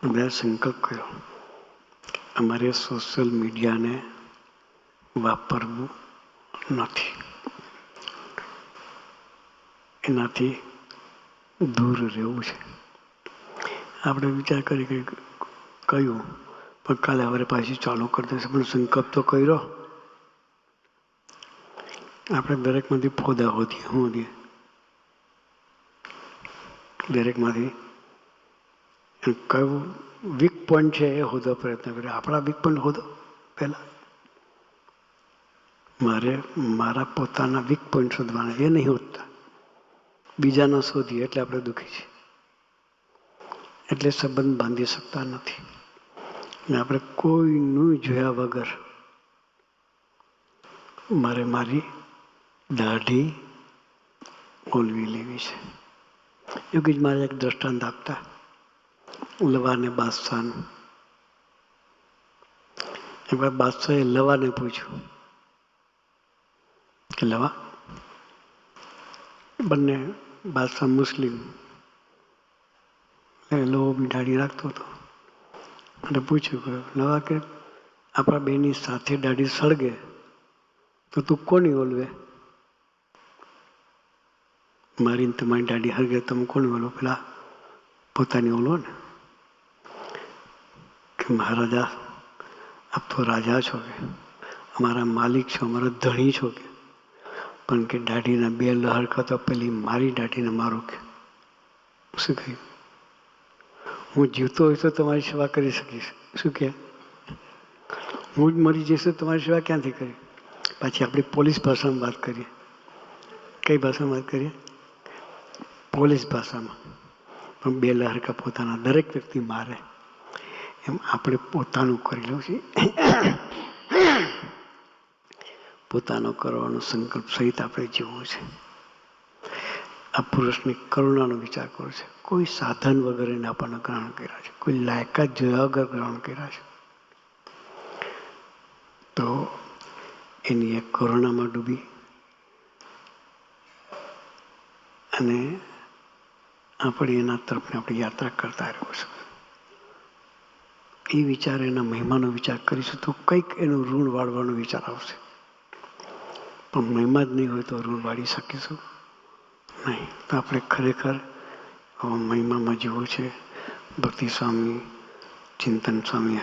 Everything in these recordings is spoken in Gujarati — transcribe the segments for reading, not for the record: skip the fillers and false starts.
મેં સંકલ્પ કર્યો અમારે સોશિયલ મીડિયાને વાપરવું નથી, એનાથી દૂર રહેવું છે. આપણે વિચાર કરી કે કહ્યું પણ કાલે હવે પાછી ચાલુ કરી દેશે, પણ સંકલ્પ તો કર્યો. આપણે દરેકમાંથી ફોદા હોતીએ દરેકમાંથી કયું વીક પોઈન્ટ છે એ હોદો પ્રયત્ન કર્યો. આપણા વીક પોઈન્ટ હોદો પહેલાં મારે મારા પોતાના વીક પોઈન્ટ શોધવાના, એ નહીં હોતા બીજાના શોધીએ એટલે આપણે દુઃખી છીએ, એટલે સંબંધ બાંધી શકતા નથી. ને આપણે કોઈનું જોયા વગર મારે મારી દાઢી ઓલવી લેવી છે. યોગીજ મારે એક દ્રષ્ટાંત આપતા લવાને બાદશાહનું. એકવાર બાદશાહે લવાને પૂછ્યું કે લવા, બંને બાદશાહ મુસ્લિમ, લવો બી દાઢી રાખતો હતો, અને પૂછ્યું કે લવા કે આપણા બેની સાથે દાઢી સળગે તો તું કોની ઓલવે? મારી તમારી દાઢી હળગે તમે કોની ઓલો? પેલા પોતાની ઓલો ને. કે મહારાજા આપ તો રાજા છો, કે અમારા માલિક છો, અમારા ધણી છો, કે પણ કે દાઢીના બે લહર તો પેલી મારી દાઢીને મારું. કે શું કહ્યું? હું જીવતો હોય તો તમારી સેવા કરી શકીશ. શું કે હું જ મરી જઈશ તો તમારી સેવા ક્યાંથી કરી? પાછી આપણી પોલીસ ભાષામાં વાત કરીએ. કઈ ભાષામાં વાત કરીએ? પોલીસ ભાષામાં. પણ બે લહરકા પોતાના દરેક વ્યક્તિ મારે, એમ આપણે પોતાનું કરી લઉં છીએ. પોતાનો કરવાનો સંકલ્પ સહિત આપણે જીવવું છે. આ પુરુષની કરુણાનો વિચાર કરવો છે. કોઈ સાધન વગર એને આપણને ગ્રહણ કર્યા છે, કોઈ લાયકાત જોયા વગર ગ્રહણ કર્યા છે. તો એની એક કરુણામાં ડૂબી અને આપણે એના તરફને આપણી યાત્રા કરતા રહેવું છે. એ વિચાર, એના મહિમાનો વિચાર કરીશું તો કંઈક એનું ઋણ વાળવાનો વિચાર આવશે. પણ મહિમા જ નહીં હોય તો ઋણ વાળી શકીશું નહીં. તો આપણે ખરેખર મહિમામાં જીવવું છે. ભક્તિ સ્વામી, ચિંતન સ્વામી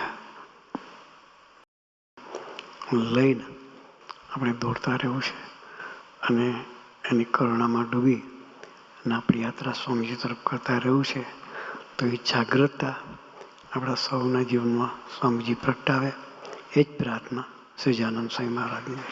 લઈને આપણે દોડતા રહેવું છે અને એની કરુણામાં ડૂબી અને આપણી યાત્રા સ્વામીજી તરફ કરતા રહેવું છે. તો એ જાગ્રતતા આપણા સૌના જીવનમાં સ્વામીજી પ્રગટાવે, એ જ પ્રાર્થના સહજાનંદ સ્વામી મહારાજની.